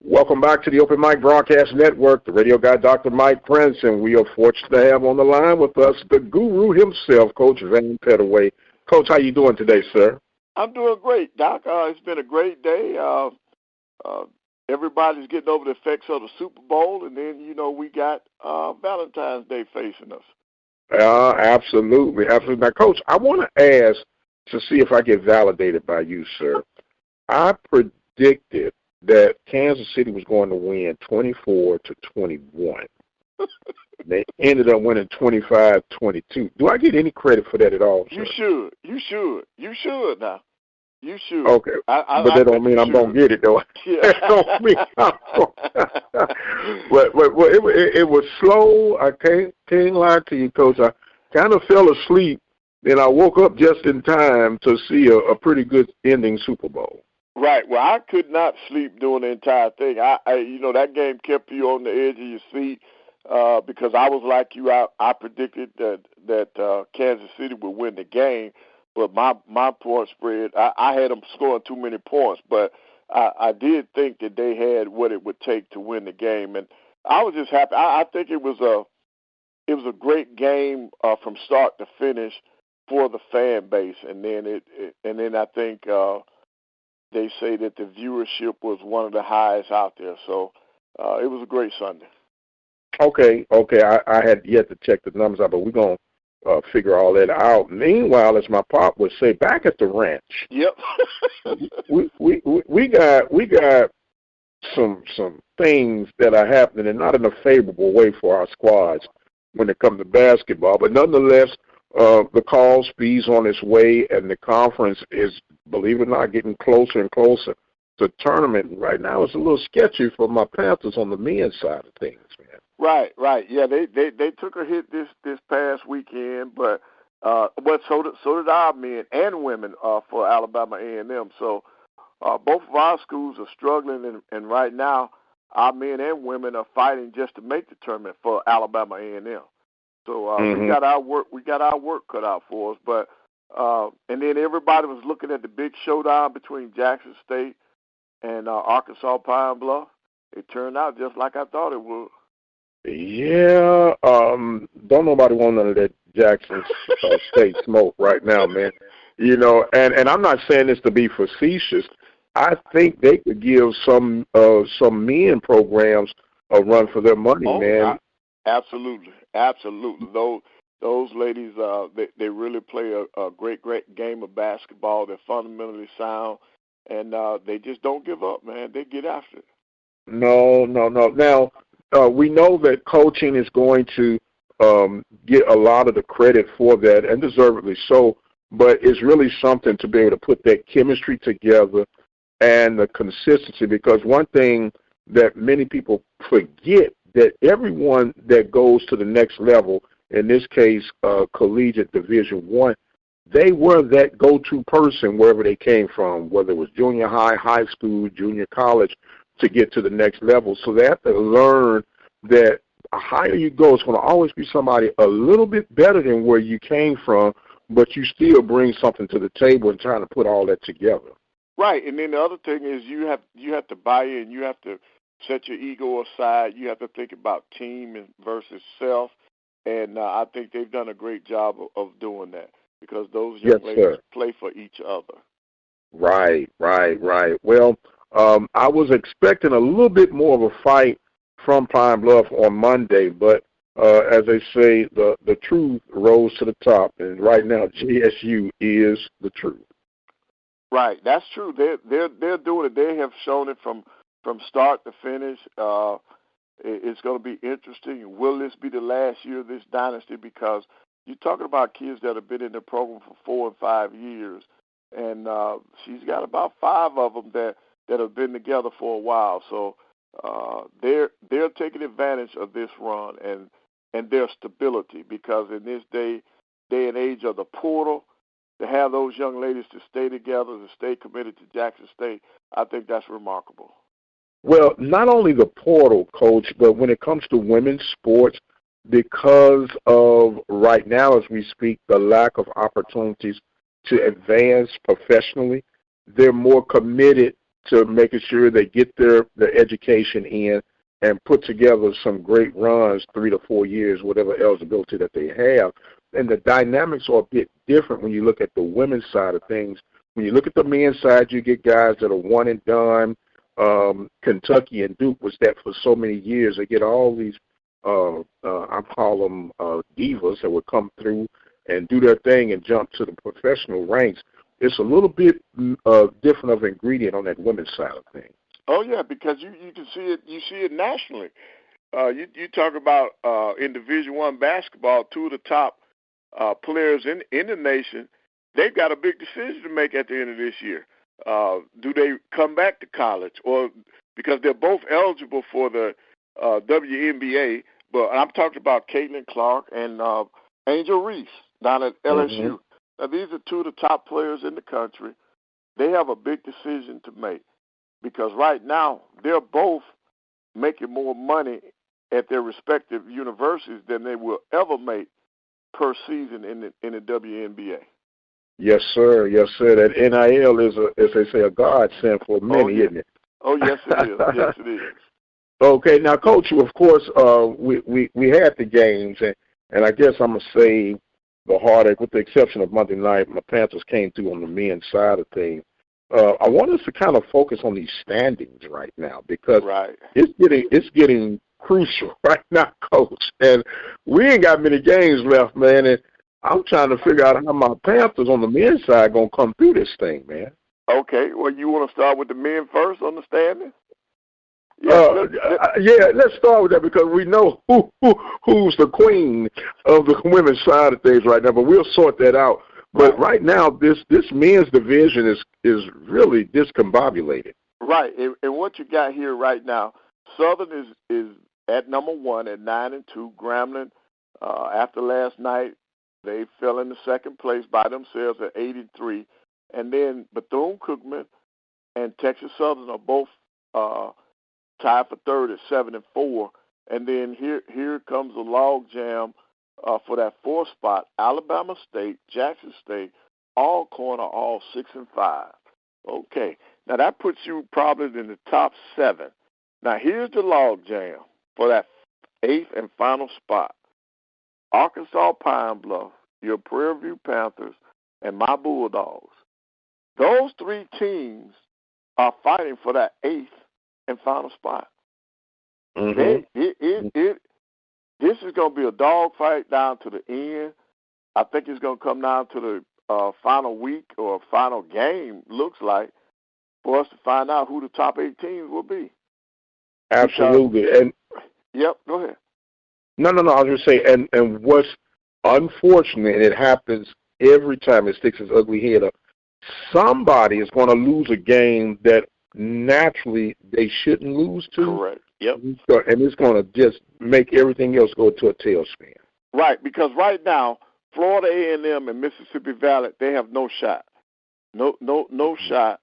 Welcome back to the Open Mic Broadcast Network, the radio guy, Dr. Mike Prince, and we are fortunate to have on the line with us the guru himself, Coach Van Pettaway. Coach, how you doing today, sir? I'm doing great, Doc. It's been a great day. Everybody's getting over the effects of the Super Bowl, and then, we got Valentine's Day facing us. Absolutely. Now, Coach, I want to ask to see if I get validated by you, sir. I predicted that Kansas City was going to win 24-21. They ended up winning 25-22. Do I get any credit for that at all, sir? You should now. You should. Okay, but that don't mean I'm going to get it, though. Yeah. That don't mean I'm going to. It was slow. I can't lie to you, Coach. I kind of fell asleep, and I woke up just in time to see a pretty good ending Super Bowl. Right. Well, I could not sleep during the entire thing. That game kept you on the edge of your seat because I was like you. I predicted that Kansas City would win the game, but my point spread, I had them scoring too many points, but I did think that they had what it would take to win the game, and I was just happy. I think it was a great game from start to finish for the fan base, and then I think. They say that the viewership was one of the highest out there, so it was a great Sunday. Okay. I had yet to check the numbers out, but we're going to figure all that out. Meanwhile, as my pop would say, back at the ranch. Yep. we got some things that are happening, and not in a favorable way for our squads when it comes to basketball. But nonetheless, the call speeds on its way, and the conference is, believe it or not, getting closer and closer to tournament. Right now, it's a little sketchy for my Panthers on the men's side of things, man. Right. Yeah, they took a hit this past weekend, but so did our men and women for Alabama A&M. So both of our schools are struggling, and right now our men and women are fighting just to make the tournament for Alabama A&M. So we got our work cut out for us, but and then everybody was looking at the big showdown between Jackson State and Arkansas Pine Bluff. It turned out just like I thought it would. Yeah, don't nobody want none of that Jackson State smoke right now, man. And I'm not saying this to be facetious. I think they could give some men programs a run for their money, man. Absolutely. Those ladies, they really play a great game of basketball. They're fundamentally sound, and they just don't give up, man. They get after it. No. Now, we know that coaching is going to get a lot of the credit for that, and deservedly so, but it's really something to be able to put that chemistry together and the consistency, because one thing that many people forget, that everyone that goes to the next level, in this case, collegiate Division I, they were that go-to person wherever they came from, whether it was junior high, high school, junior college, to get to the next level. So they have to learn that the higher you go, it's going to always be somebody a little bit better than where you came from, but you still bring something to the table and trying to put all that together. Right, and then the other thing is you have to buy in. You have to set your ego aside. You have to think about team versus self, and I think they've done a great job of doing that, because those young ladies play for each other. Right. Well, I was expecting a little bit more of a fight from Pine Bluff on Monday, but as they say, the truth rose to the top, and right now GSU is the truth. Right, that's true. They're doing it. They have shown it from start to finish. It's going to be interesting. Will this be the last year of this dynasty? Because you're talking about kids that have been in the program for 4 and 5 years, and she's got about 5 of them that have been together for a while. So they're taking advantage of this run and their stability, because in this day and age of the portal, to have those young ladies to stay together, to stay committed to Jackson State, I think that's remarkable. Well, not only the portal, Coach, but when it comes to women's sports, because of right now as we speak, the lack of opportunities to advance professionally, they're more committed to making sure they get their education in and put together some great runs, 3 to 4 years, whatever eligibility that they have. And the dynamics are a bit different when you look at the women's side of things. When you look at the men's side, you get guys that are one and done. Kentucky and Duke was that for so many years. They get all these, I call them divas that would come through and do their thing and jump to the professional ranks. It's a little bit different of ingredient on that women's side of things. Oh yeah, because you can see it. You see it nationally. You talk about in Division I basketball, two of the top players in the nation. They've got a big decision to make at the end of this year. Do they come back to college, or because they're both eligible for the WNBA? But I'm talking about Caitlin Clark and Angel Reese down at LSU. Mm-hmm. Now, these are two of the top players in the country. They have a big decision to make because right now they're both making more money at their respective universities than they will ever make per season in the WNBA. Yes, sir. Yes, sir. That NIL is, as they say, a godsend for many, isn't it? Oh, yes, it is. Yes, it is. Okay, now, Coach, of course, we had the games, and I guess I'm going to say the heartache, with the exception of Monday night, my Panthers came through on the men's side of things. I want us to kind of focus on these standings right now because it's getting crucial right now, Coach. And we ain't got many games left, man, and I'm trying to figure out how my Panthers on the men's side going to come through this thing, man. Okay, well, you want to start with the men first on the standings? Yeah, let's start with that because we know who's the queen of the women's side of things right now, but we'll sort that out. But right now, this men's division is really discombobulated. Right, and what you got here right now, Southern is at number 1 at 9-2. Grambling, after last night, they fell into second place by themselves at 8-3, and then Bethune-Cookman and Texas Southern are both tied for third at 7-4, and then here comes a log jam for that fourth spot. Alabama State, Jackson State, Alcorn are all 6-5. Okay, now that puts you probably in the top 7. Now here's the log jam for that 8th and final spot. Arkansas Pine Bluff, your Prairie View Panthers, and my Bulldogs. Those 3 teams are fighting for that 8th and final spot. Mm-hmm. This is going to be a dogfight down to the end. I think it's going to come down to the final week or final game, looks like, for us to find out who the top 8 teams will be. Absolutely. Yep, go ahead. No, I was going to say, and what's unfortunate, and it happens every time it sticks its ugly head up, somebody is going to lose a game that naturally they shouldn't lose to. Correct. Yep. And it's going to just make everything else go to a tailspin. Right, because right now, Florida A&M and Mississippi Valley, they have no shot. No shot.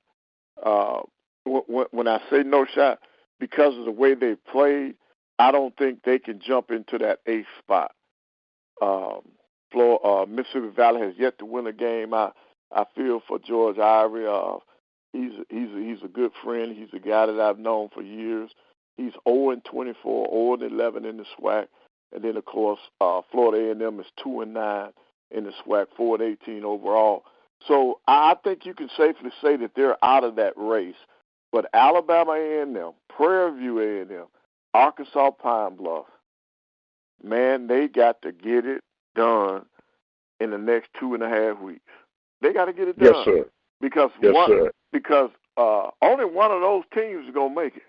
When I say no shot, because of the way they played, I don't think they can jump into that 8th spot. Mississippi Valley has yet to win a game. I feel for George Ivory. He's a good friend. He's a guy that I've known for years. He's 0-24, 0-11 in the SWAC, and then of course Florida A&M is 2-9 in the SWAC, 4-18 overall. So I think you can safely say that they're out of that race. But Alabama A&M, Prairie View A&M, Arkansas Pine Bluff, man, they got to get it done in the next 2.5 weeks. They got to get it done. Yes, sir. Because only one of those teams is going to make it.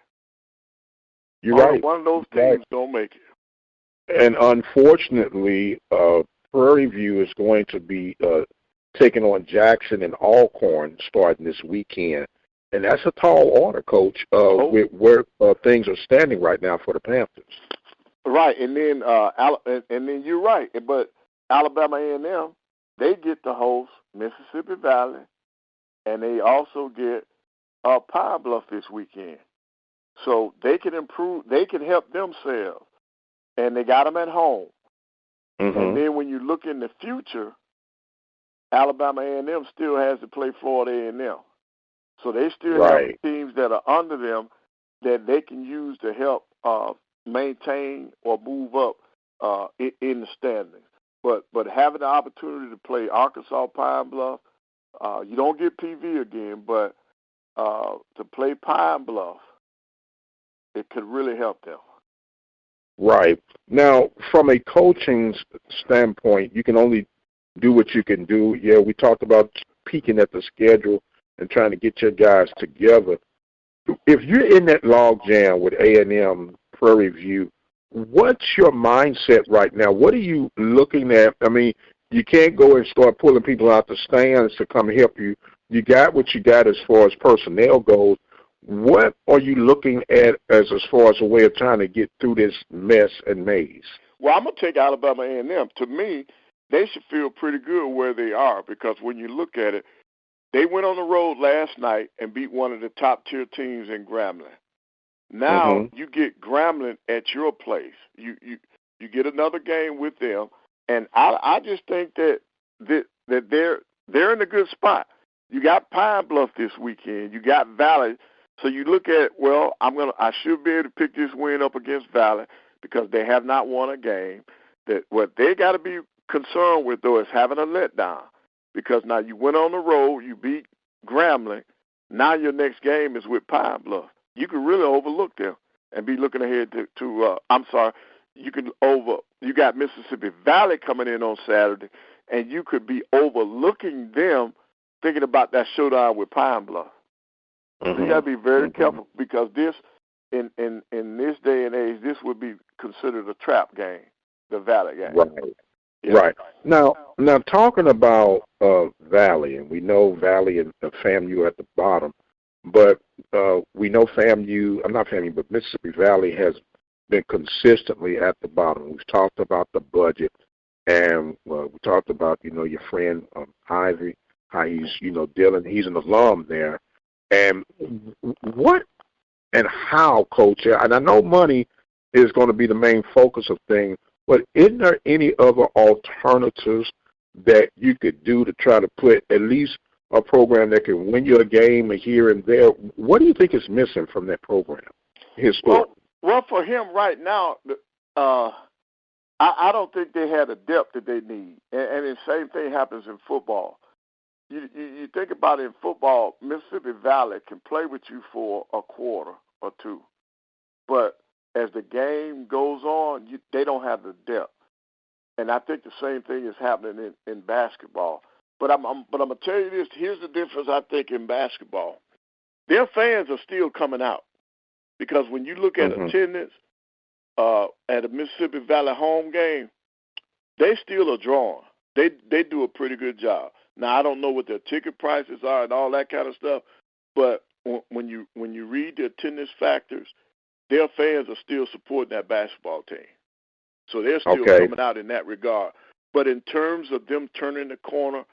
You're right. One of those teams is going to make it. And unfortunately, Prairie View is going to be taking on Jackson and Alcorn starting this weekend. And that's a tall order, Coach, with where things are standing right now for the Panthers. Right, and then you're right. But Alabama A&M, they get to host Mississippi Valley, and they also get Pine Bluff this weekend. So they can improve, they can help themselves, and they got them at home. Mm-hmm. And then when you look in the future, Alabama A&M still has to play Florida A&M. So they still have Right. teams that are under them that they can use to help maintain or move up in the standings. But having the opportunity to play Arkansas Pine Bluff, you don't get PV again, but to play Pine Bluff, it could really help them. Right. Now, from a coaching standpoint, you can only do what you can do. Yeah, we talked about peeking at the schedule and trying to get your guys together. If you're in that log jam with A&M, Prairie View, what's your mindset right now? What are you looking at? I mean, you can't go and start pulling people out the stands to come help you. You got what you got as far as personnel goes. What are you looking at as far as a way of trying to get through this mess and maze? Well, I'm going to take Alabama A&M. To me, they should feel pretty good where they are because when you look at it, they went on the road last night and beat one of the top-tier teams in Grambling. Now you get Grambling at your place. You get another game with them, and I just think that they're in a good spot. You got Pine Bluff this weekend. You got Valley. So you look at, well, I should be able to pick this win up against Valley because they have not won a game. That what they got to be concerned with though is having a letdown because now you went on the road, you beat Grambling. Now your next game is with Pine Bluff. You can really overlook them and be looking ahead to you got Mississippi Valley coming in on Saturday, and you could be overlooking them thinking about that showdown with Pine Bluff. So you got to be very careful because this, in this day and age, this would be considered a trap game, the Valley game. Right. Yeah. Right. Now talking about Valley, and we know Valley and FAMU at the bottom, but we know Mississippi Valley has been consistently at the bottom. We've talked about the budget, and we talked about, your friend Ivy, how he's, dealing. He's an alum there. And what and how, Coach, and I know money is going to be the main focus of things, but isn't there any other alternatives that you could do to try to put at least a program that can win you a game here and there? What do you think is missing from that program? Well, for him right now, I don't think they had the depth that they need. And the same thing happens in football. You think about it in football, Mississippi Valley can play with you for a quarter or two. But as the game goes on, they don't have the depth. And I think the same thing is happening in basketball. But I'm going to tell you this. Here's the difference, I think, in basketball. Their fans are still coming out. Because when you look at attendance at a Mississippi Valley home game, they still are drawing. They do a pretty good job. Now, I don't know what their ticket prices are and all that kind of stuff, but when you read the attendance factors, their fans are still supporting that basketball team. So they're still coming out in that regard. But in terms of them turning the corner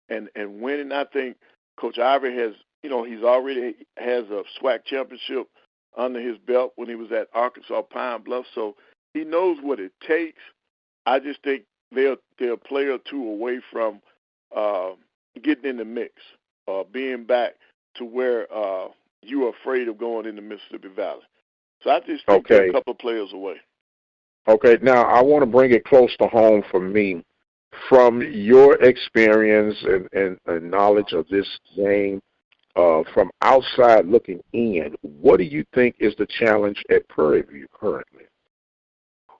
and winning, I think Coach Ivory has, he's already has a SWAC championship under his belt when he was at Arkansas Pine Bluff, so he knows what it takes. I just think they're a player or two away from getting in the mix, being back to where you are afraid of going into Mississippi Valley. So I just think they're a couple of players away. Okay, now I want to bring it close to home for me. From your experience and knowledge of this game, from outside looking in, what do you think is the challenge at Prairie View currently?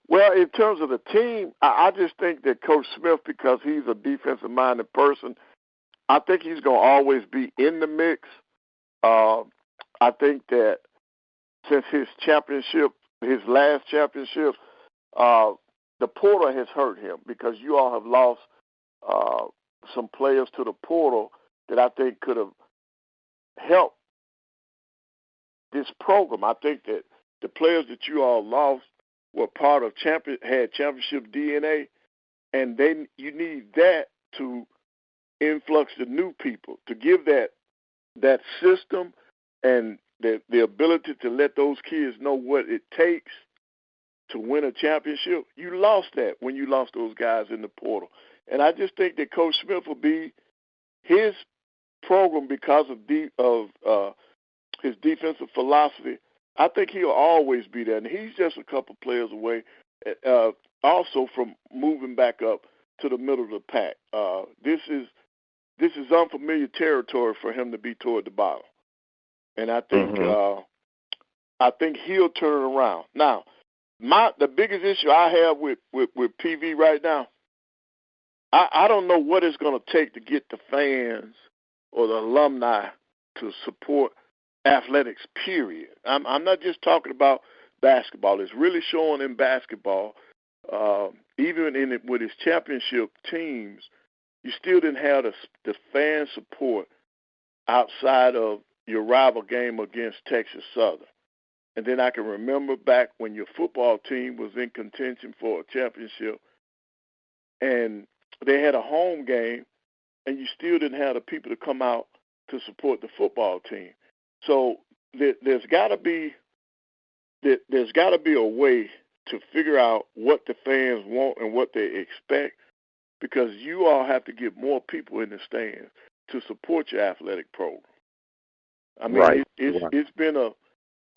Well, in terms of the team, I just think that Coach Smith, because he's a defensive-minded person, I think he's going to always be in the mix. I think that since his last championship, the portal has hurt him because you all have lost some players to the portal that I think could have helped this program. I think that the players that you all lost were part of had championship DNA, and then you need that to influx the new people, to give that system and the ability to let those kids know what it takes to win a championship. You lost that when you lost those guys in the portal. And I just think that Coach Smith will be his program because of his defensive philosophy, I think he'll always be there. And he's just a couple players away also from moving back up to the middle of the pack. This is unfamiliar territory for him to be toward the bottom. And I think he'll turn it around. Now, the biggest issue I have with PV right now, I don't know what it's going to take to get the fans or the alumni to support athletics, period. I'm not just talking about basketball. It's really showing in basketball, even with his championship teams, you still didn't have the fan support outside of your rival game against Texas Southern. And then I can remember back when your football team was in contention for a championship and they had a home game and you still didn't have the people to come out to support the football team. So there's got to be a way to figure out what the fans want and what they expect, because you all have to get more people in the stands to support your athletic program. I mean, it's been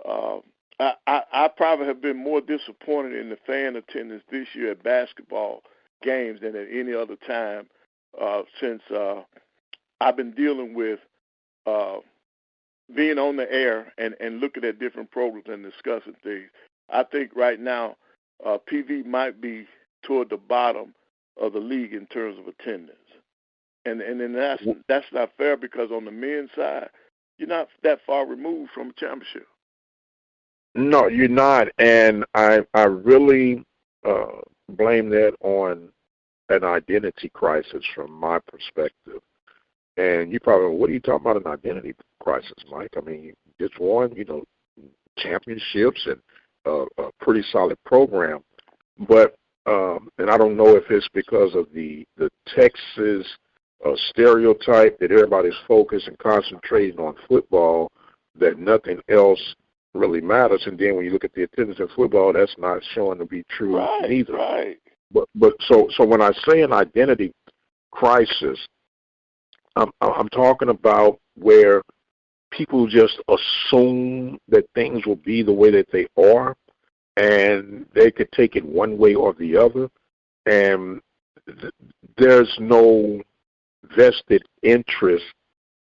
I probably have been more disappointed in the fan attendance this year at basketball games than at any other time since I've been dealing with being on the air and looking at different programs and discussing things. I think right now PV might be toward the bottom of the league in terms of attendance. And then that's not fair, because on the men's side, you're not that far removed from a championship. No, you're not, and I really blame that on an identity crisis from my perspective. And you probably, what are you talking about, an identity crisis, Mike? I mean, you just won, championships and a pretty solid program, but and I don't know if it's because of the Texas stereotype that everybody's focused and concentrating on football, that nothing else really matters. And then when you look at the attendance in football, that's not showing to be true neither. Right. But so when I say an identity crisis, I'm talking about where people just assume that things will be the way that they are, and they could take it one way or the other, and there's no vested interest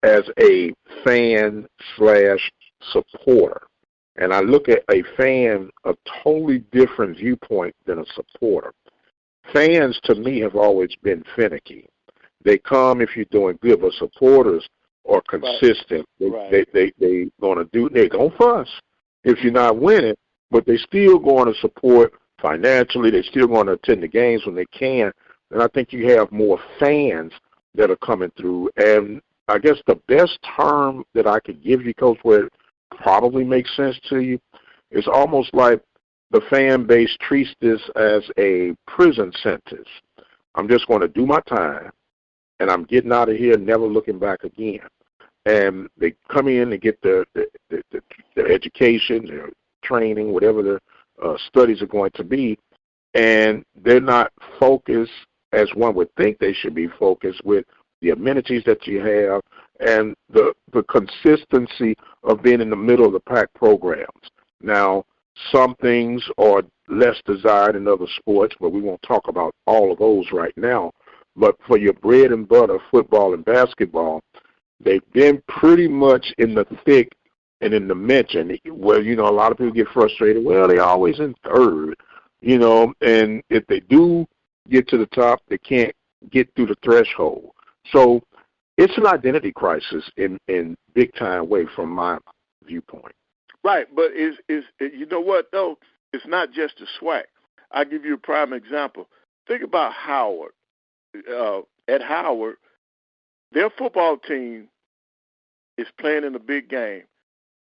as a fan/supporter. And I look at a fan a totally different viewpoint than a supporter. Fans, to me, have always been finicky. They come if you're doing good, but supporters are consistent. Right. They gonna fuss if you're not winning, but they still going to support financially. They still going to attend the games when they can. And I think you have more fans that are coming through. And I guess the best term that I could give you, Coach, where it probably makes sense to you, is almost like the fan base treats this as a prison sentence. I'm just going to do my time, and I'm getting out of here, never looking back again. And they come in and get their education, their training, whatever their studies are going to be, and they're not focused as one would think they should be focused with the amenities that you have and the consistency of being in the middle of the pack programs. Now, some things are less desired in other sports, but we won't talk about all of those right now. But for your bread and butter, football and basketball, they've been pretty much in the thick and in the mention. Well, a lot of people get frustrated. Well, they're always in third, and if they do get to the top, they can't get through the threshold. So it's an identity crisis in big-time way from my viewpoint. Right, but is you know what, though? It's not just the SWAC. I'll give you a prime example. Think about Howard. At Howard, their football team is playing in a big game,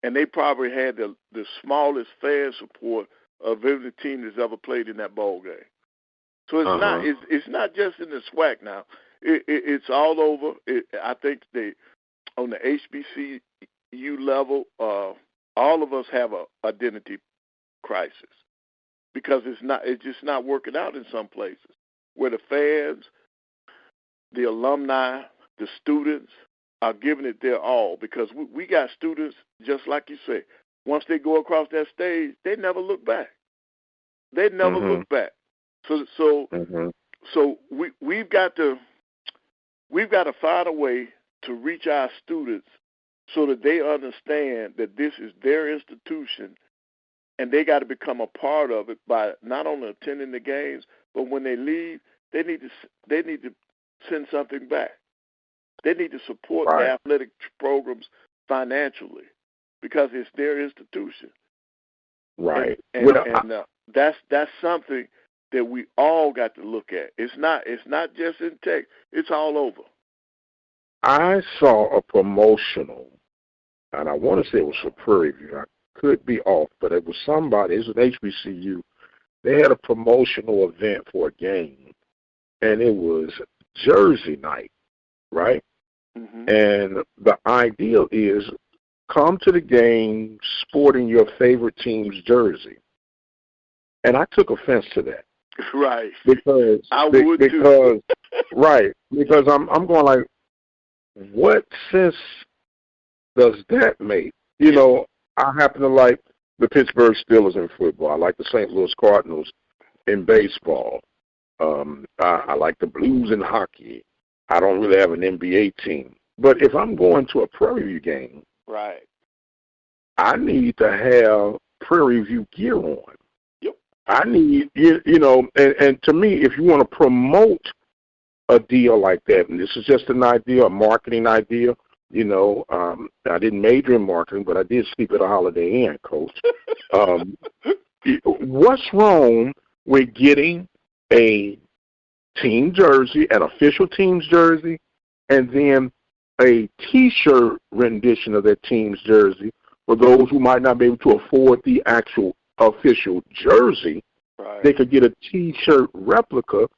and they probably had the smallest fan support of every team that's ever played in that ball game. So it's not just in the SWAC now. It's all over. I think on the HBCU level, all of us have a identity crisis, because it's just not working out in some places where the fans, the alumni, the students, are giving it their all, because we got students, just like you say, once they go across that stage, they never look back. They never look back. So we've got to find a way to reach our students so that they understand that this is their institution, and they got to become a part of it by not only attending the games, but when they leave, they need to send something back. They need to support the athletic programs financially because it's their institution. Right. And that's something that we all got to look at. It's not just in tech. It's all over. I saw a promotional, and I want to say it was for Prairie View. I could be off, but it was somebody. It was an HBCU. They had a promotional event for a game, and it was Jersey night, right? Mm-hmm. And the idea is come to the game sporting your favorite team's jersey. And I took offense to that. Right. Because I'm going like, what sense does that make? You know, I happen to like the Pittsburgh Steelers in football. I like the St. Louis Cardinals in baseball. I like the Blues in hockey. I don't really have an NBA team. But if I'm going to a Prairie View game, right, I need to have Prairie View gear on. Yep. I need, and to me, if you want to promote a deal like that, and this is just an idea, a marketing idea, I didn't major in marketing, but I did sleep at a Holiday Inn, Coach. What's wrong with getting a team jersey, an official team's jersey, and then a T-shirt rendition of that team's jersey for those who might not be able to afford the actual official jersey? Right. They could get a T-shirt replica,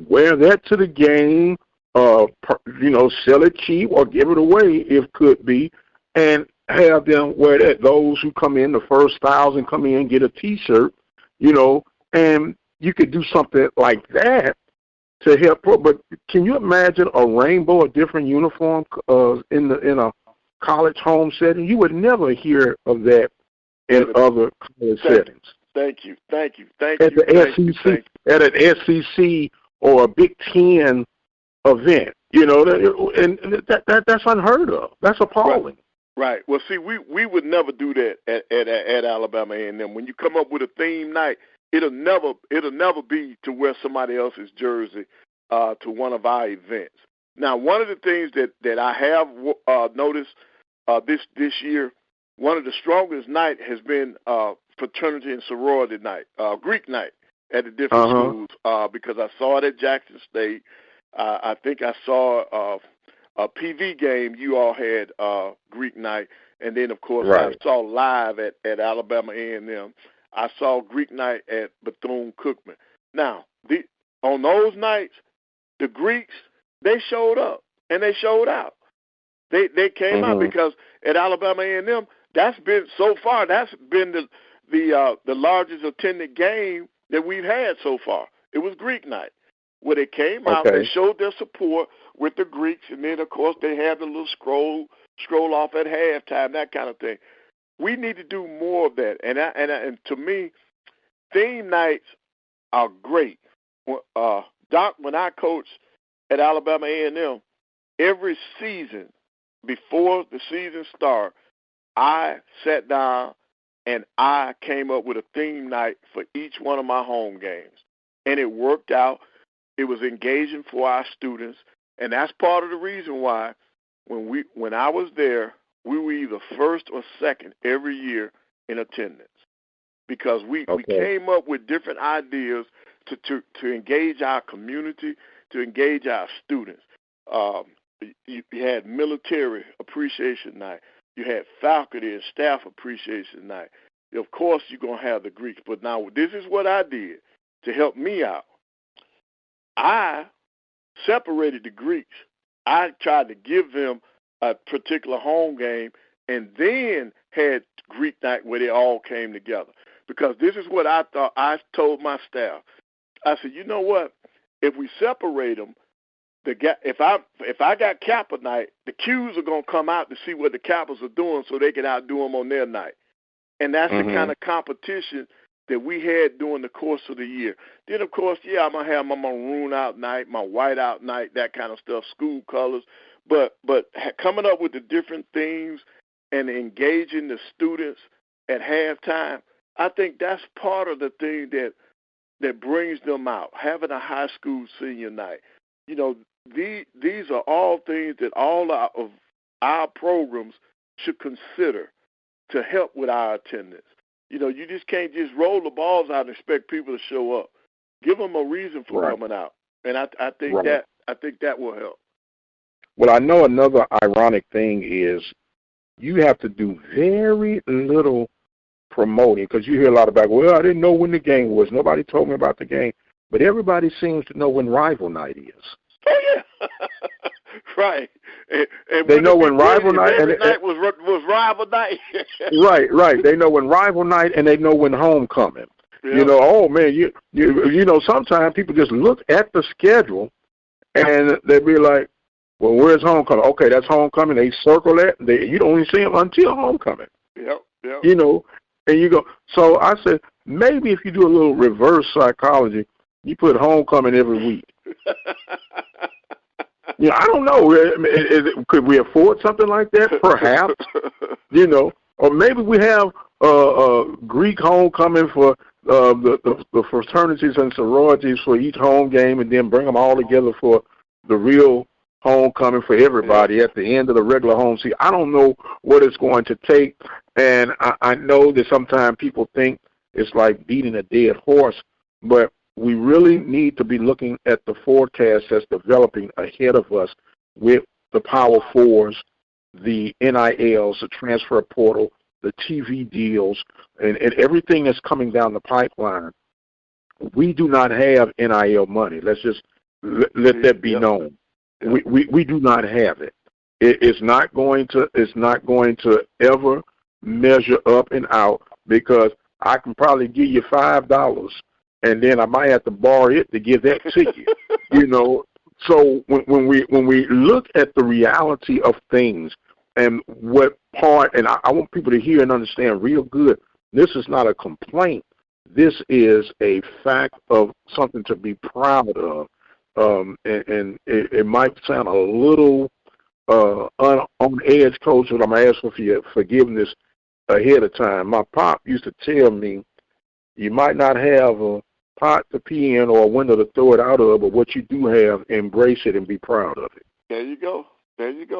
wear that to the game, sell it cheap or give it away if could be, and have them wear that. Those who come in, the first 1,000 come in, get a T-shirt, and you could do something like that to help. But can you imagine a rainbow, a different uniform in a college home setting? You would never hear of that in other college settings. Thank you. At an SEC or a Big Ten event, and that's unheard of. That's appalling. Right. Well, see, we would never do that at Alabama A&M. When you come up with a theme night, it'll never be to wear somebody else's jersey to one of our events. Now, one of the things that I have noticed this year, one of the strongest night has been fraternity and sorority night, Greek night at the different schools, because I saw it at Jackson State. I think I saw a PV game. You all had Greek night, and then of course I saw live at Alabama A&M. I saw Greek night at Bethune-Cookman. Now, on those nights, the Greeks, they showed up and they showed out. They came out because at Alabama A&M, that's been the largest attended game that we've had so far. It was Greek night, where they came out, they showed their support with the Greeks, and then of course they had the little scroll off at halftime, that kind of thing. We need to do more of that, and to me, theme nights are great. Doc, when I coached at Alabama A&M, every season before the season started, I sat down and I came up with a theme night for each one of my home games, and it worked out. It was engaging for our students, and that's part of the reason why when I was there, we were either first or second every year in attendance, because we came up with different ideas to engage our community, to engage our students. You had military appreciation night. You had faculty and staff appreciation night. Of course, you're going to have the Greeks, but now this is what I did to help me out. I separated the Greeks. I tried to give them a particular home game and then had Greek night where they all came together. Because this is what I thought. I told my staff. I said, you know what? If we separate them, if I got Kappa night, the Qs are gonna come out to see what the Kappas are doing so they can outdo them on their night, and that's the kind of competition that we had during the course of the year. Then, of course, I'm gonna have my maroon out night, my white out night, that kind of stuff, school colors. But coming up with the different themes and engaging the students at halftime, I think that's part of the thing that brings them out. Having a high school senior night, these are all things that all of our programs should consider to help with our attendance. You just can't just roll the balls out and expect people to show up. Give them a reason for coming out, and I think that will help. Well, I know another ironic thing is you have to do very little promoting, because you hear a lot about, well, I didn't know when the game was. Nobody told me about the game. But everybody seems to know when rival night is. Oh, yeah. Right. And they know when rival night was rival night. Right. They know when rival night, and they know when homecoming. Yeah. Oh man, you know, sometimes people just look at the schedule and they be like, well, where's homecoming? Okay, that's homecoming. They circle that. You don't even see them until homecoming. Yep. And you go. So I said, maybe if you do a little reverse psychology, you put homecoming every week. I don't know. Could we afford something like that? Perhaps. Or maybe we have Greek homecoming for the fraternities and sororities for each home game, and then bring them all together for the real homecoming for everybody at the end of the regular home season. I don't know what it's going to take, and I know that sometimes people think it's like beating a dead horse, but we really need to be looking at the forecast that's developing ahead of us with the Power Fours, the NILs, the transfer portal, the TV deals, and everything that's coming down the pipeline. We do not have NIL money. Let's just let that be known. We do not have it. It's not going to ever measure up and out, because I can probably give you $5, and then I might have to borrow it to give that to you. So when we look at the reality of things and what part, and I want people to hear and understand real good, this is not a complaint. This is a fact of something to be proud of. And it might sound a little on edge, Coach, but I'm going to ask for your forgiveness ahead of time. My pop used to tell me, you might not have a pot to pee in or a window to throw it out of, but what you do have, embrace it and be proud of it. There you go.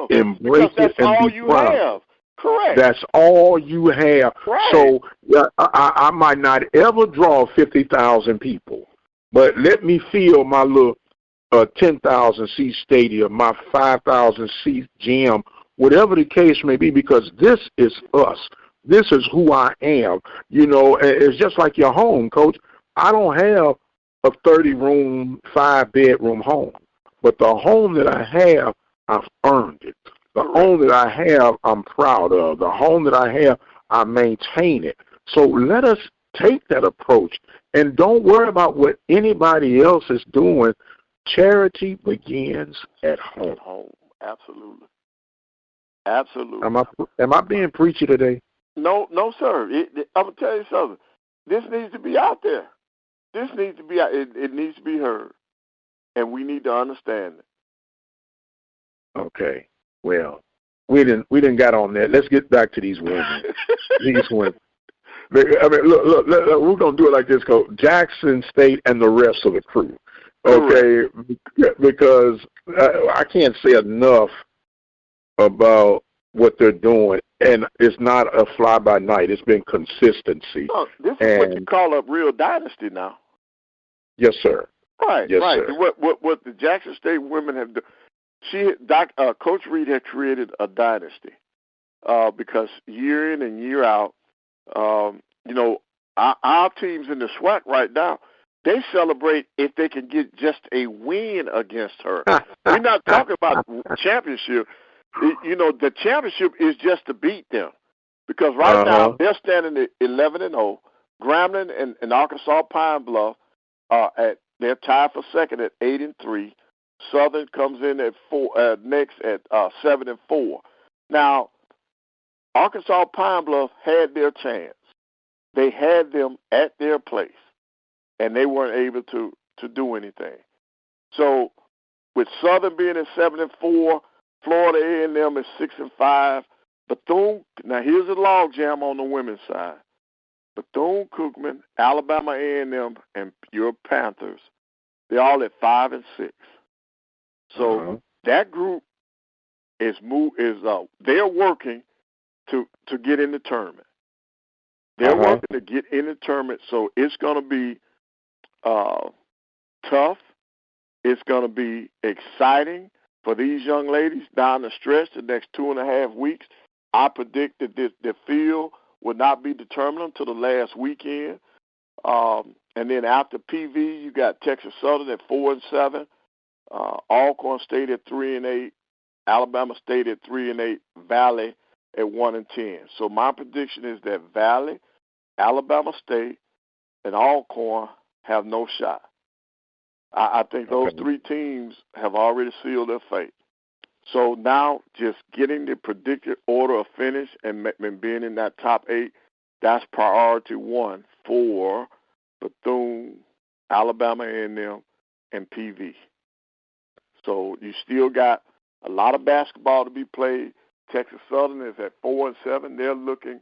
Embrace it and be proud. Have. Correct. That's all you have. Right. So I might not ever draw 50,000 people, but let me feel my little 10,000-seat stadium, my 5,000-seat gym, whatever the case may be, because this is us. This is who I am. It's just like your home, Coach. I don't have a 30-room, 5-bedroom home, but the home that I have, I've earned it. The home that I have, I'm proud of. The home that I have, I maintain it. So let us take that approach, and don't worry about what anybody else is doing. Charity begins at home. Absolutely. Am I being preachy today? No, sir. I'm gonna tell you something. This needs to be out there. This needs to be out. It needs to be heard, and we need to understand it. Okay. Well, we didn't got on that. Let's get back to these women. These women. I mean, look, we're gonna do it like this, Coach. Jackson State and the rest of the crew. Okay, because I can't say enough about what they're doing, and it's not a fly-by-night. It's been consistency. Oh, this is what you call a real dynasty now. Yes, sir. Right, yes, right. Sir. What the Jackson State women have done, Coach Reed had created a dynasty because year in and year out, our teams in the SWAC right now, they celebrate if they can get just a win against her. We're not talking about championship. The championship is just to beat them, because right now they're standing at 11-0. Grambling and Arkansas Pine Bluff they're tied for second at 8-3. Southern comes in at next at 7-4. Now, Arkansas Pine Bluff had their chance. They had them at their place, and they weren't able to do anything. So, with Southern being at 7-4, Florida A&M is 6-5. Bethune. Now, here's a logjam on the women's side. Bethune-Cookman, Alabama A&M, and your Panthers. They're all at 5-6. So that group is they're working to get in the tournament. They're working to get in the tournament, so it's going to be tough. It's going to be exciting for these young ladies down the stretch the next 2.5 weeks. I predict that the field will not be determined until the last weekend. And then after PV, you got Texas Southern at 4-7, Alcorn State at 3-8, Alabama State at 3-8, Valley at 1-10. So my prediction is that Valley, Alabama State, and Alcorn have no shot. I think those three teams have already sealed their fate. So now just getting the predicted order of finish and being in that top 8, that's priority 1 for Bethune, Alabama A&M, and PV. So you still got a lot of basketball to be played. Texas Southern is at 4-7. They're looking,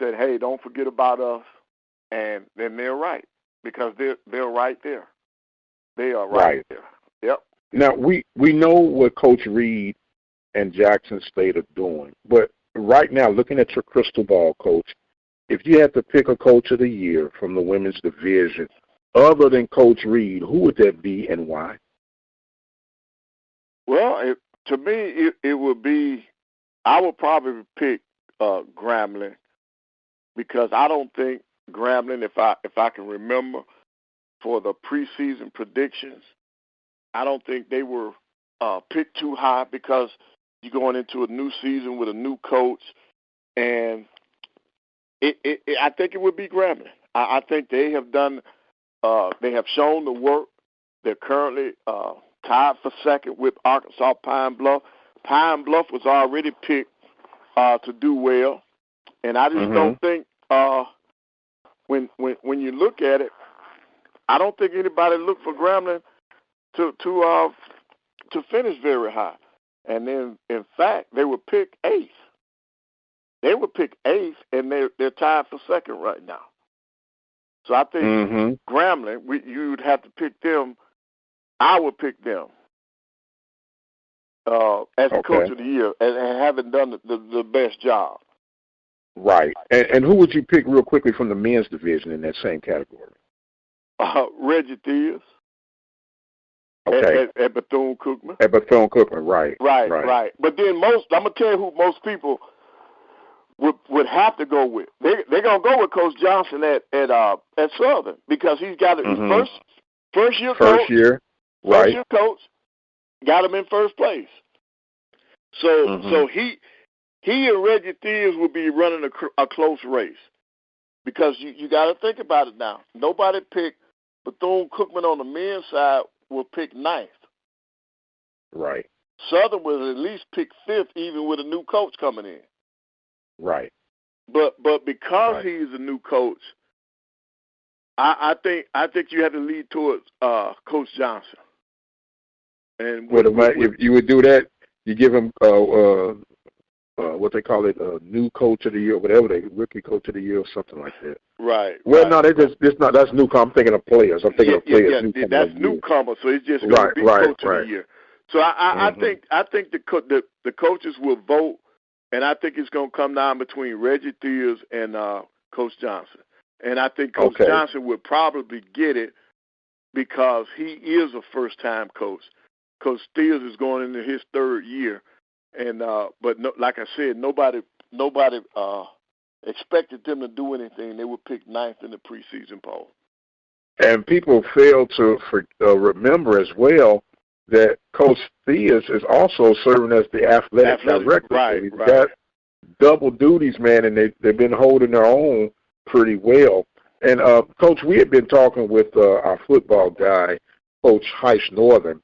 said, hey, don't forget about us. And then they're right because they're right there. They are right there. Yep. Now, we know what Coach Reed and Jackson State are doing. But right now, looking at your crystal ball, Coach, if you had to pick a Coach of the Year from the women's division, other than Coach Reed, who would that be and why? Well, to me, it would be, I would probably pick Grambling because I don't think Grambling, if I can remember, for the preseason predictions, I don't think they were picked too high because you're going into a new season with a new coach, and I think it would be Grambling. I think they have done, they have shown the work. They're currently tied for second with Arkansas Pine Bluff. Pine Bluff was already picked to do well, and I just don't think when you look at it, I don't think anybody looked for Grambling to finish very high. And then, in fact, they were picked 8th. They were picked 8th, and they're tied for second right now. So I think Grambling, you'd have to pick them. I would pick them as Coach of the Year and haven't done the best job. Right. And who would you pick real quickly from the men's division in that same category? Reggie Theus. Okay. At Bethune-Cookman. At Bethune-Cookman, right. Right. But then I'm going to tell you who most people would have to go with. They're going to go with Coach Johnson at Southern because he's got his first year coach. First year coach got him in first place. So he and Reggie Theus will be running a close race because you got to think about it now. Nobody picked Bethune-Cookman on the men's side will pick 9th. Right. Southern was at least picked 5th, even with a new coach coming in. Right. But because he's a new coach, I think you have to lead towards Coach Johnson. And if you would do that, you give him what they call it, new coach of the year, whatever rookie coach of the year or something like that. Right. Well, no, that's newcomer. I'm thinking of players. I'm thinking of players. Yeah, that's newcomer. So it's just going to be coach of the year. So I think the coaches will vote, and I think it's going to come down between Reggie Theus and Coach Johnson. And I think Coach Johnson would probably get it because he is a first-time coach. Coach Theus is going into his 3rd year. And but no, like I said, nobody expected them to do anything. They were picked 9th in the preseason poll. And people fail to remember as well that Coach Theus is also serving as the athletic director. Right, He's got double duties, man, and they've been holding their own pretty well. And Coach, we had been talking with our football guy, Coach Heiss Northern,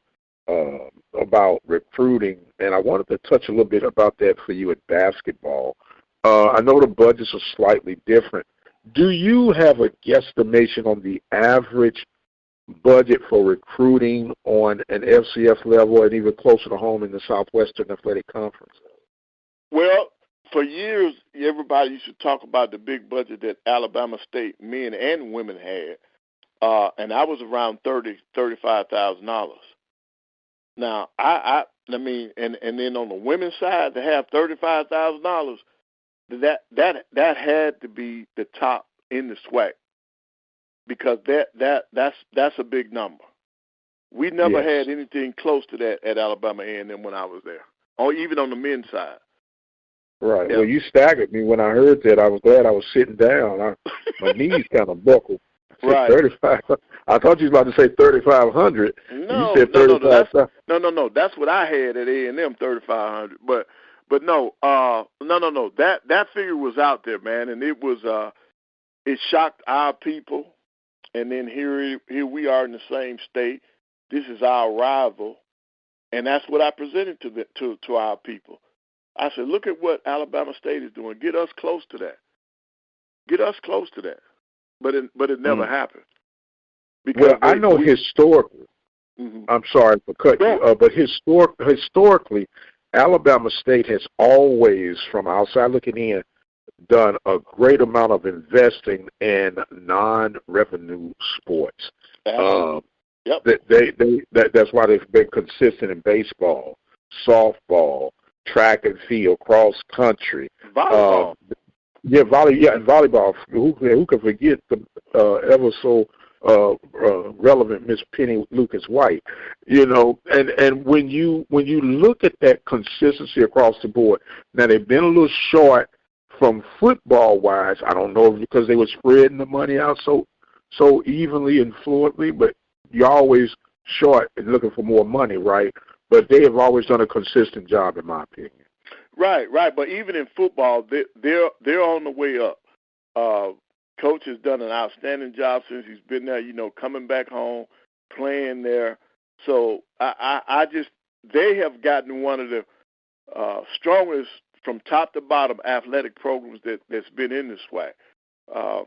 about recruiting, and I wanted to touch a little bit about that for you at basketball. I know the budgets are slightly different. Do you have a guesstimation on the average budget for recruiting on an FCS level and even closer to home in the Southwestern Athletic Conference? Well, for years, everybody used to talk about the big budget that Alabama State men and women had, and I was around $35,000. Now, I mean, and then on the women's side to have $35,000, that had to be the top in the SWAC, because that's a big number. We never had anything close to that at Alabama A&M when I was there, or even on the men's side. Right. Yeah. Well, you staggered me when I heard that. I was glad I was sitting down. My knees kind of buckled. Right. 35. I thought you was about to say 3,500. No, you said 35. No. That's what I had at A&M, 3,500. But no. That figure was out there, man, and it was it shocked our people. And then here we are in the same state. This is our rival, and that's what I presented to our people. I said, look at what Alabama State is doing. Get us close to that. But it never happened. Because I know historically. Mm-hmm. I'm sorry for cutting you, but historically, Alabama State has always, from outside looking in, done a great amount of investing in non-revenue sports. Yep. That's why they've been consistent in baseball, softball, track and field, cross country, volleyball. And volleyball. Who can forget the ever so relevant Miss Penny Lucas White? And when you look at that consistency across the board, now they've been a little short from football wise. I don't know if because they were spreading the money out so evenly and fluently, but you're always short and looking for more money, right? But they have always done a consistent job, in my opinion. Right. But even in football, they're on the way up. Coach has done an outstanding job since he's been there. Coming back home, playing there. So they have gotten one of the strongest from top to bottom athletic programs that's been in the SWAC.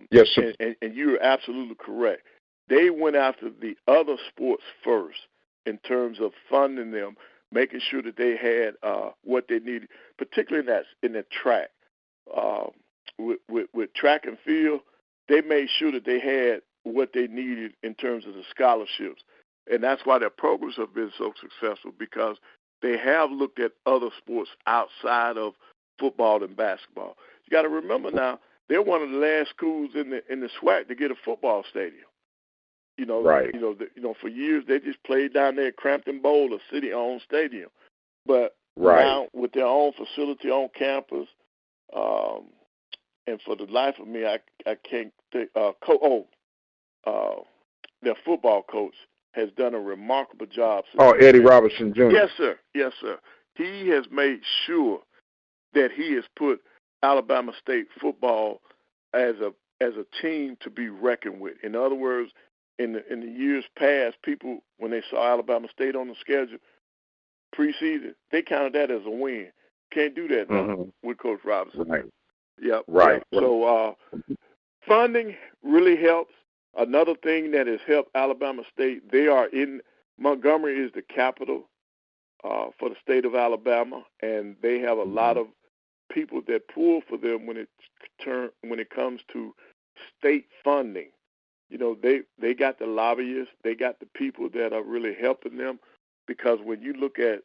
Yes, sir. And you're absolutely correct. They went after the other sports first in terms of funding them, making sure that they had what they needed, particularly in the track. With track and field, they made sure that they had what they needed in terms of the scholarships. And that's why their programs have been so successful, because they have looked at other sports outside of football and basketball. You got to remember now, they're one of the last schools in the SWAC to get a football stadium. Right. For years they just played down there at Crampton Bowl, a city-owned stadium. But now with their own facility on campus, and for the life of me, I can't think. Their football coach has done a remarkable job. Eddie Robertson Jr. Yes, sir. He has made sure that he has put Alabama State football as a team to be reckoned with. In other words, in the years past, people, when they saw Alabama State on the schedule preseason, they counted that as a win. Can't do that now with Coach Robinson. Right. Yep. Right. Yep. So funding really helps. Another thing that has helped Alabama State, they are in Montgomery is the capital for the state of Alabama, and they have a lot of people that pull for them when it comes to state funding. They got the lobbyists, they got the people that are really helping them, because when you look at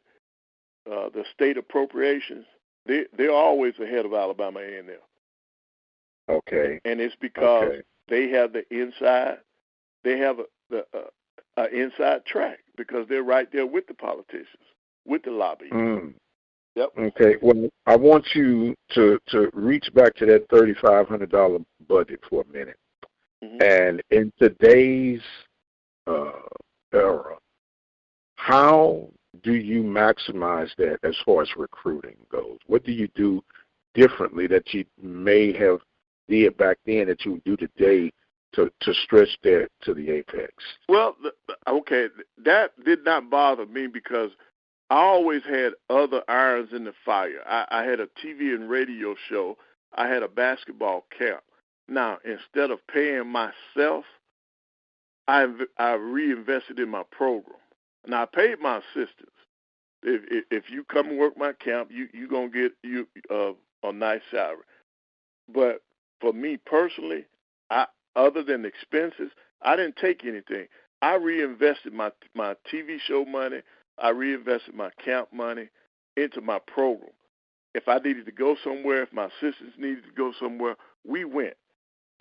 the state appropriations, they're always ahead of Alabama A&M. Okay. And it's because they have the inside, they have the inside track, because they're right there with the politicians, with the lobbyists. Yep. Okay. Well, I want you to reach back to that $3,500 budget for a minute. And in today's era, how do you maximize that as far as recruiting goes? What do you do differently that you may have did back then that you do today to stretch that to the apex? Well, okay, that did not bother me because I always had other irons in the fire. I had a TV and radio show. I had a basketball camp. Now, instead of paying myself, I reinvested in my program. Now, I paid my assistants. If you come and work my camp, you're going to get a nice salary. But for me personally, other than expenses, I didn't take anything. I reinvested my TV show money. I reinvested my camp money into my program. If I needed to go somewhere, if my assistants needed to go somewhere, we went.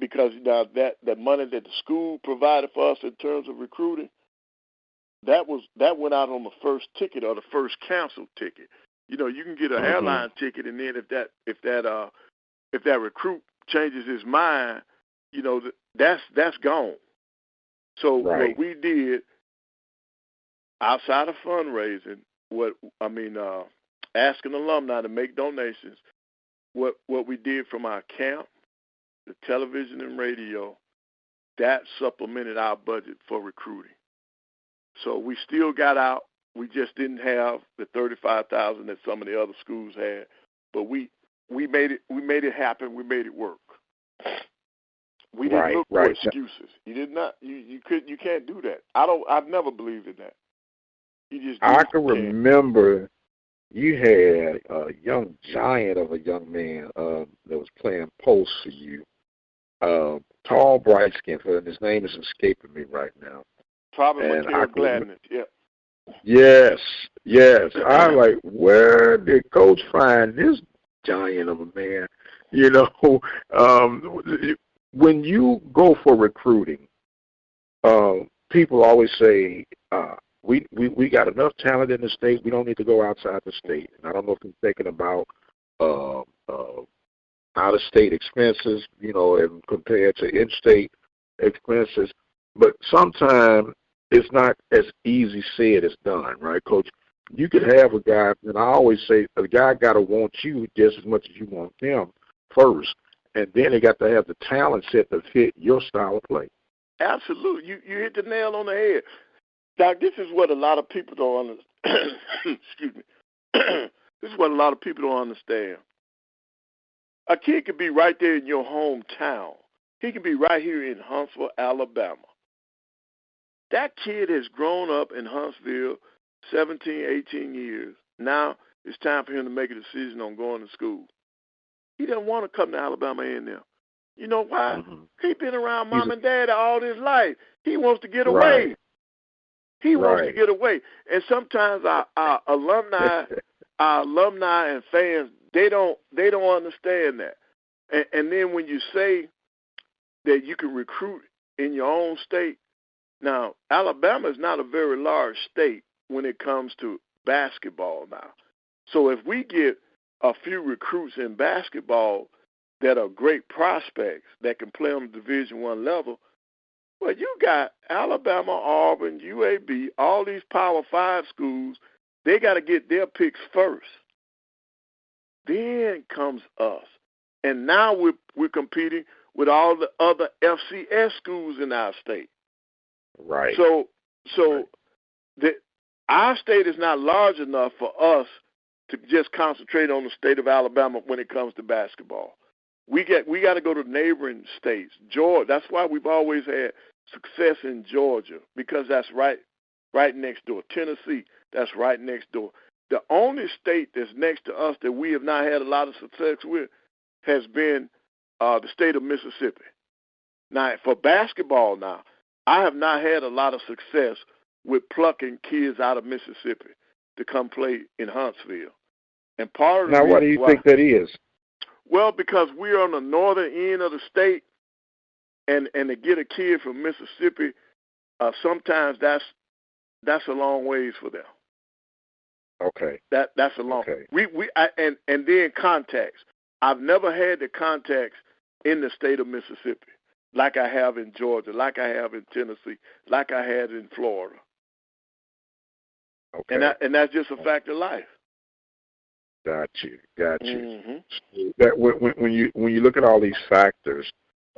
Because now that money that the school provided for us in terms of recruiting, that went out on the first ticket or the first cancel ticket. You know, you can get an airline ticket, and then if that recruit changes his mind, you know, that's gone. So what we did outside of fundraising, asking alumni to make donations, what we did from our camp, the television and radio, that supplemented our budget for recruiting. So we still got out. We just didn't have the $35,000 that some of the other schools had, but we made it happen. We made it work. We didn't look for excuses. You did not. You can't do that. I've never believed in that. I can remember you had a young giant of a young man that was playing post for you. Tall, bright skinned, and his name is escaping me right now. Probably Michael Gladness, yeah. Yes. I'm like, where did Coach find this giant of a man? You know, when you go for recruiting, people always say, we got enough talent in the state. We don't need to go outside the state. And I don't know if you're thinking about out-of-state expenses, you know, and compared to in-state expenses. But sometimes it's not as easy said as done, right, Coach? You could have a guy, and I always say a guy got to want you just as much as you want them first, and then they got to have the talent set to fit your style of play. Absolutely. You hit the nail on the head. Doc, this is what a lot of people don't understand. Excuse me. This is what a lot of people don't understand. A kid could be right there in your hometown. He could be right here in Huntsville, Alabama. That kid has grown up in Huntsville 17, 18 years. Now it's time for him to make a decision on going to school. He doesn't want to come to Alabama A&M. You know why? He's been around mom and dad all his life. He wants to get away. He wants to get away. And sometimes our alumni and fans, they don't understand that. And then when you say that you can recruit in your own state, now Alabama is not a very large state when it comes to basketball now. So if we get a few recruits in basketball that are great prospects that can play on the Division I level, well, you got Alabama, Auburn, UAB, all these Power 5 schools, they got to get their picks first. Then comes us. And now we're competing with all the other FCS schools in our state. Right. So our state is not large enough for us to just concentrate on the state of Alabama when it comes to basketball. We got to go to neighboring states. Georgia. That's why we've always had success in Georgia, because that's right next door. Tennessee, that's right next door. The only state that's next to us that we have not had a lot of success with has been the state of Mississippi. Now, for basketball now, I have not had a lot of success with plucking kids out of Mississippi to come play in Huntsville. And part of now, why do you think that is? Well, because we're on the northern end of the state, and to get a kid from Mississippi, sometimes that's a long ways for them. Okay. That's a long. Okay. And then contacts. I've never had the contacts in the state of Mississippi like I have in Georgia, like I have in Tennessee, like I had in Florida. Okay. And that's just a fact of life. Got you. Mm-hmm. That when you look at all these factors,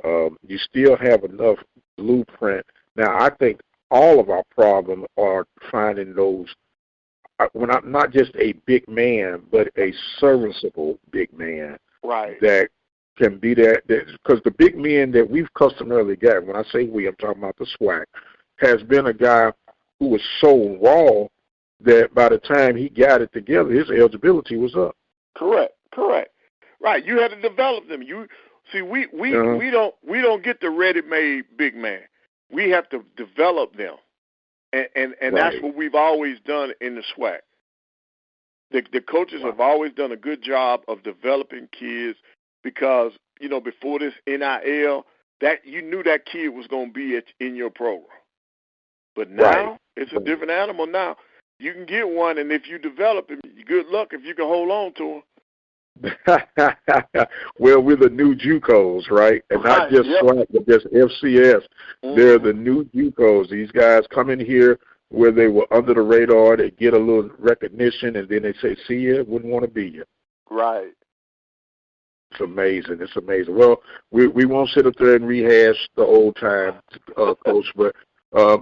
You still have enough blueprint. Now, I think all of our problems are finding those, when I'm not just a big man, but a serviceable big man, right, that can be that, because the big men that we've customarily got, when I say we, I'm talking about the SWAC, has been a guy who was so raw that by the time he got it together, his eligibility was up. Correct. Right, you had to develop them. You see, we don't get the ready-made big man. We have to develop them, and Right. that's what we've always done in the SWAC. The coaches have always done a good job of developing kids because, before this NIL, that you knew that kid was going to be in your program. But now it's a different animal. Now you can get one, and if you develop him, good luck if you can hold on to him. Well, we're the new JUCOs, right? And not just SWAC, but just FCS. They're the new JUCOs. These guys come in here where they were under the radar, they get a little recognition, and then they say, see you, wouldn't want to be you. Right. It's amazing. It's amazing. Well, we won't sit up there and rehash the old time, Coach, but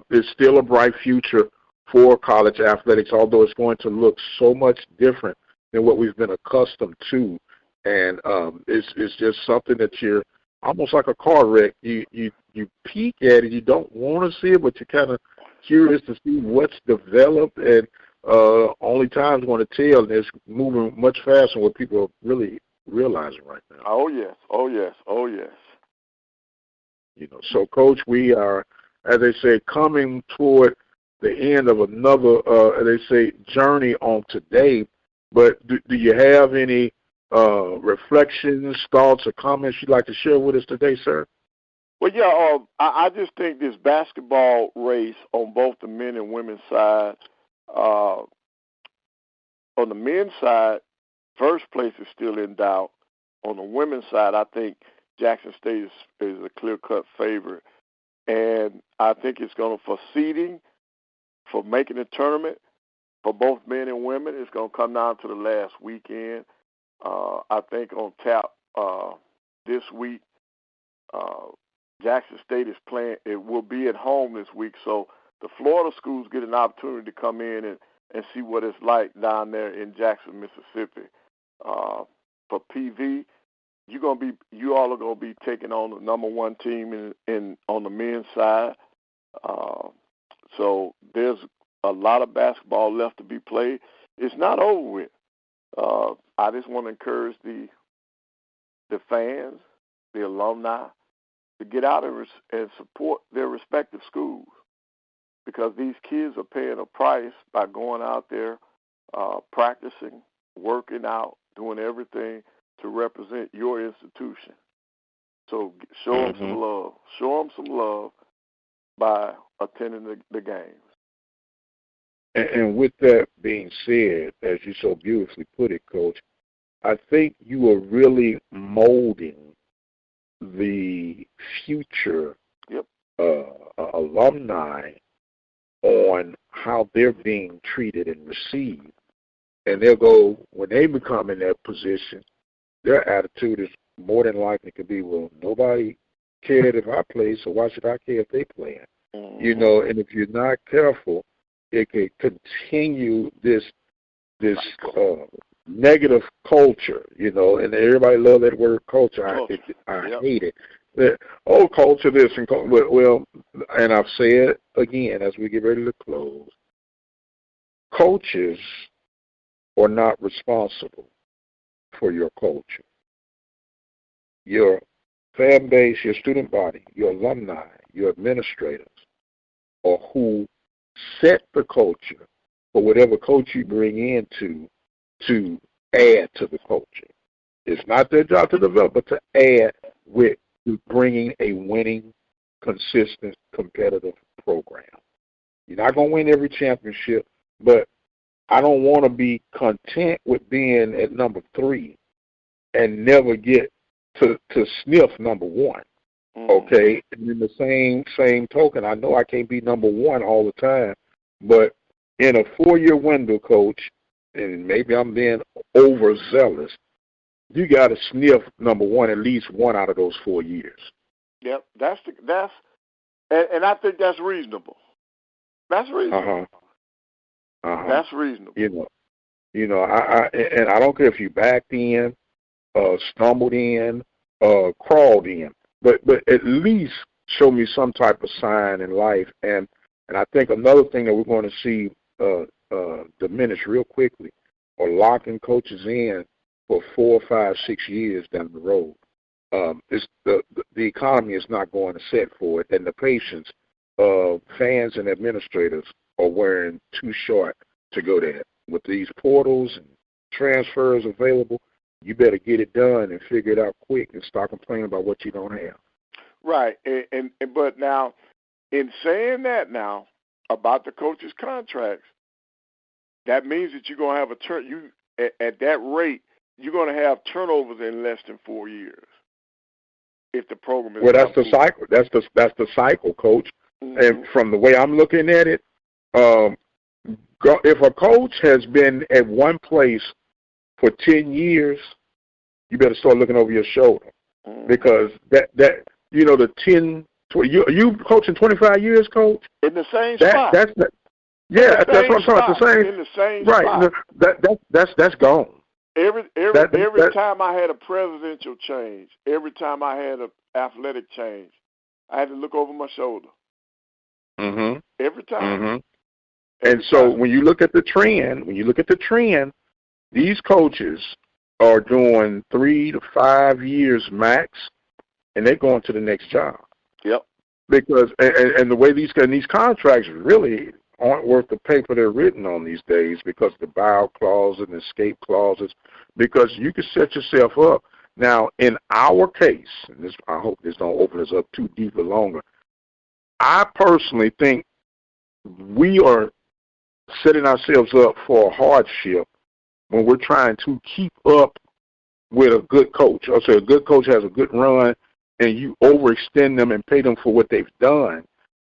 it's still a bright future for college athletics, although it's going to look so much different than what we've been accustomed to. And it's just something that you're almost like a car wreck. You peek at it, you don't want to see it, but you're kind of curious to see what's developed, and only time's going to tell, and it's moving much faster than what people are really realizing right now. Oh, yes. So, Coach, we are, as they say, coming toward the end of another, as they say, journey on today. But do you have any reflections, thoughts, or comments you'd like to share with us today, sir? Well, yeah, I just think this basketball race on both the men and women's side, on the men's side, first place is still in doubt. On the women's side, I think Jackson State is a clear-cut favorite. And I think it's going to, for seeding, for making the tournament, for both men and women, it's going to come down to the last weekend. I think on tap this week, Jackson State is playing. It will be at home this week, so the Florida schools get an opportunity to come in and see what it's like down there in Jackson, Mississippi. For PV, you all are gonna be taking on the number one team on the men's side. So there's a lot of basketball left to be played. It's not over with. I just want to encourage the fans, the alumni, to get out and support their respective schools, because these kids are paying a price by going out there, practicing, working out, doing everything to represent your institution. So show them some love. Show them some love by attending the games. And with that being said, as you so beautifully put it, Coach, I think you are really molding the future alumni on how they're being treated and received. And they'll go, when they become in that position, their attitude is more than likely to be, well, nobody cared if I played, so why should I care if they play? And if you're not careful, it can continue this negative culture, and everybody loves that word culture. I hate it. Culture this and culture. Well, and I've said again as we get ready to close, coaches are not responsible for your culture. Your fan base, your student body, your alumni, your administrators are who set the culture for whatever coach you bring in to add to the culture. It's not their job to develop, but to add with bringing a winning, consistent, competitive program. You're not going to win every championship, but I don't want to be content with being at number 3 and never get to sniff number 1. Okay, and in the same token, I know I can't be number 1 all the time, but in a 4-year window, Coach, and maybe I'm being overzealous, you got to sniff number 1 at least 1 out of those 4 years. Yep. And I think that's reasonable. That's reasonable. That's reasonable. I don't care if you backed in, stumbled in, crawled in, but at least show me some type of sign in life. And I think another thing that we're going to see diminish real quickly are locking coaches in for 4, 5, 6 years down the road. The economy is not going to set for it, and the patience of fans and administrators are wearing too short to go there. With these portals and transfers available, you better get it done and figure it out quick and start complaining about what you don't have. Right, but now, in saying that now about the coaches' contracts, that means that you're going to have at that rate, you're going to have turnovers in less than 4 years. If the program is that's the cycle. That's the cycle, Coach. Mm-hmm. And from the way I'm looking at it, if a coach has been at one place for 10 years, you better start looking over your shoulder, because the 10. You coaching 25 years, Coach? In the same spot. That's what I'm talking about. In the same spot. That's gone. Every time I had a presidential change, every time I had an athletic change, I had to look over my shoulder. Mm-hmm. Every time. Mm-hmm. And so when you look at the trend, these coaches are doing 3 to 5 years max, and they're going to the next job. Yep. Because and the way these contracts really aren't worth the paper they're written on these days, because the buyout clause and escape clauses, because you can set yourself up. Now, in our case, and I hope this don't open us up too deep or longer, I personally think we are setting ourselves up for a hardship when we're trying to keep up with a good coach. I'll say a good coach has a good run, and you overextend them and pay them for what they've done.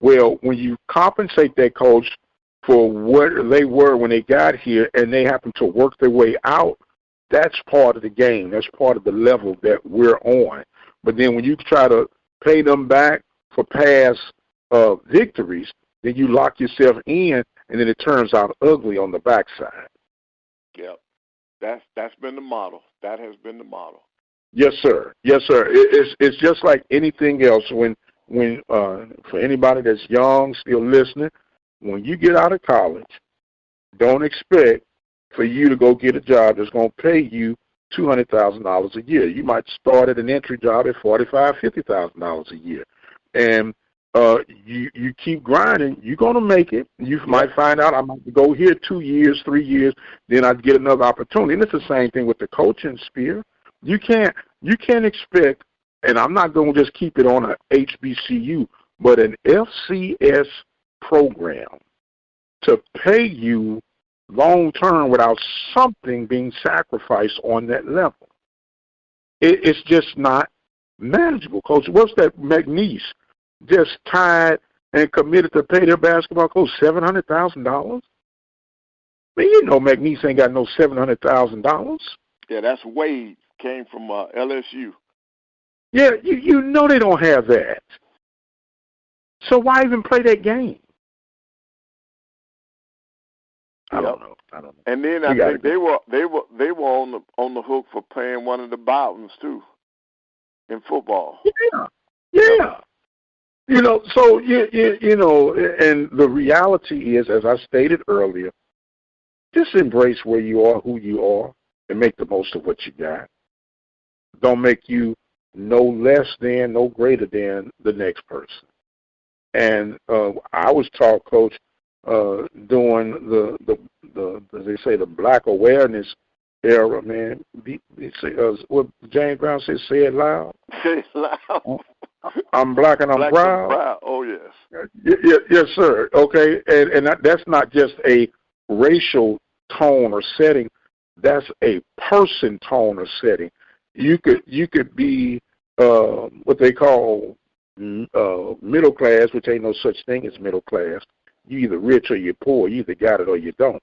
Well, when you compensate that coach for what they were when they got here and they happen to work their way out, that's part of the game. That's part of the level that we're on. But then when you try to pay them back for past victories, then you lock yourself in, and then it turns out ugly on the backside. Yep. That's been the model. That has been the model. Yes, sir. Yes, sir. It's just like anything else. When for anybody that's young, still listening, when you get out of college, don't expect for you to go get a job that's going to pay you $200,000 a year. You might start at an entry job at $45,000, $50,000 a year, and you keep grinding. You're going to make it. You might find out I might go here 2 years, 3 years, then I'd get another opportunity. And it's the same thing with the coaching sphere. You can't expect, and I'm not going to just keep it on a HBCU, but an FCS program to pay you long term without something being sacrificed on that level. It's just not manageable, Coach. What's that McNeese just tied and committed to pay their basketball coach $700,000? Man, you know McNeese ain't got no $700,000. Yeah, that's Wade. Came from LSU. Yeah, you know they don't have that. So why even play that game? I don't know. And then I think they were on the hook for paying one of the Bowdens too in football. Yeah. So and the reality is, as I stated earlier, just embrace where you are, who you are, and make the most of what you got. Don't make you no less than, no greater than the next person. And I was taught, Coach, during the as they say, the Black awareness era, man. What James Brown said, say it loud. Say it loud. I'm black and I'm proud. Oh, yes. Yes, sir. Okay, and that's not just a racial tone or setting. That's a person tone or setting. You could be what they call middle class, which ain't no such thing as middle class. You either rich or you're poor. You either got it or you don't.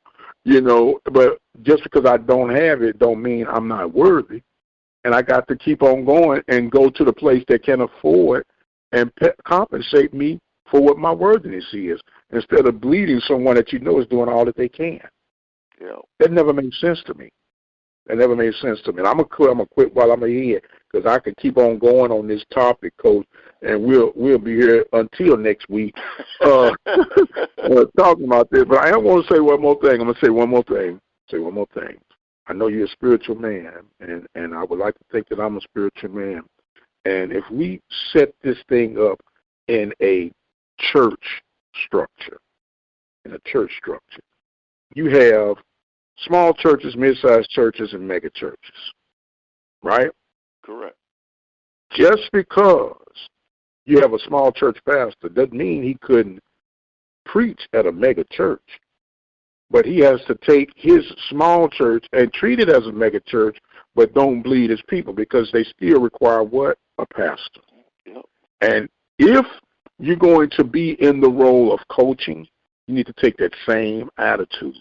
But just because I don't have it don't mean I'm not worthy. And I got to keep on going and go to the place that can afford and compensate me for what my worthiness is, instead of bleeding someone that you know is doing all that they can. Yeah. That never made sense to me. That never made sense to me. And I'm gonna quit while I'm ahead, because I could keep on going on this topic, Coach, and we'll be here until next week talking about this. But I am going to say one more thing. I'm going to say one more thing. I know you're a spiritual man, and I would like to think that I'm a spiritual man. And if we set this thing up in a church structure, you have small churches, mid-sized churches, and mega churches, right? Correct. Just because you have a small church pastor doesn't mean he couldn't preach at a mega church. But he has to take his small church and treat it as a mega church, but don't bleed his people, because they still require what? A pastor. Yep. And if you're going to be in the role of coaching, you need to take that same attitude.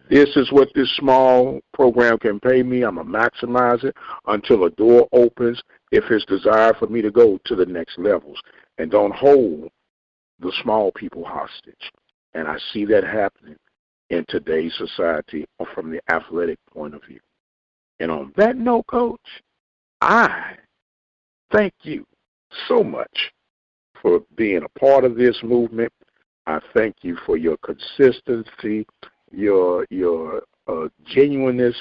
This is what this small program can pay me. I'm going to maximize it until a door opens if it's desired for me to go to the next levels. And don't hold the small people hostage. And I see that happening in today's society from the athletic point of view. And on that note, Coach, I thank you so much for being a part of this movement. I thank you for your consistency, your genuineness,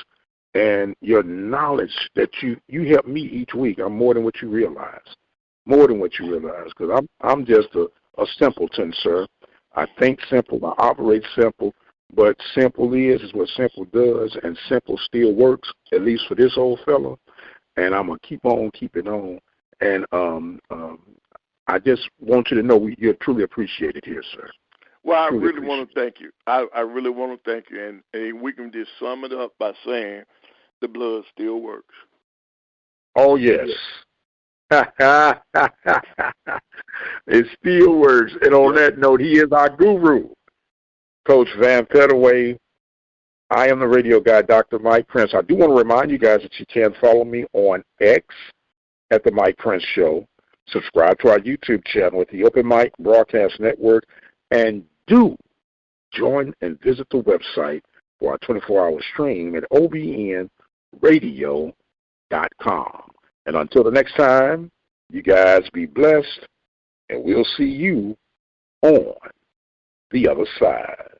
and your knowledge that you help me each week. I'm more than what you realize. Because I'm just a simpleton, sir. I think simple, I operate simple, but simple is what simple does, and simple still works, at least for this old fellow. And I'm going to keep on keeping on. And I just want you to know you're truly appreciated here, sir. Well, I really want to thank you. I really want to thank you. And we can just sum it up by saying the blood still works. Oh, yes. It still works. And on that note, he is our guru, Coach Van Pettaway. I am the radio guy, Dr. Mike Prince. I do want to remind you guys that you can follow me on X at the Mike Prince Show. Subscribe to our YouTube channel at the Open Mic Broadcast Network, and do join and visit the website for our 24-hour stream at obnradio.com. And until the next time, you guys be blessed, and we'll see you on the other side.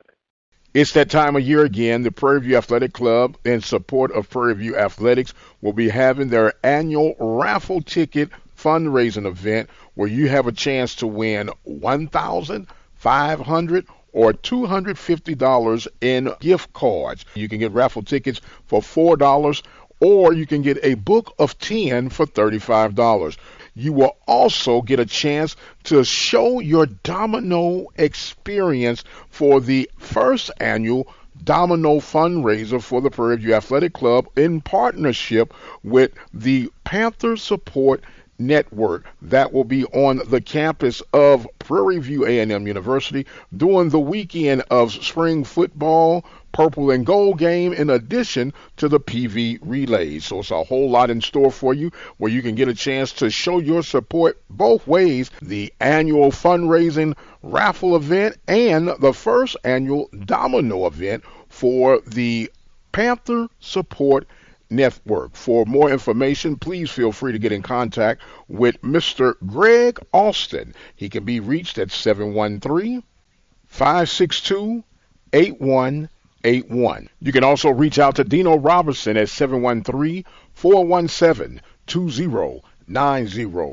It's that time of year again. The Prairie View Athletic Club, in support of Prairie View Athletics, will be having their annual raffle ticket fundraising event where you have a chance to win $1,500 or $250 in gift cards. You can get raffle tickets for $4, or you can get a book of 10 for $35. You will also get a chance to show your domino experience for the first annual domino fundraiser for the Prairie View Athletic Club in partnership with the Panther Support Network. That will be on the campus of Prairie View A&M University during the weekend of spring football, purple and gold game, in addition to the PV relays. So it's a whole lot in store for you, where you can get a chance to show your support both ways: the annual fundraising raffle event and the first annual domino event for the Panther Support Network. For more information, please feel free to get in contact with Mr. Greg Austin. He can be reached at 713-562-8181. You can also reach out to Dino Robertson at 713-417-2090.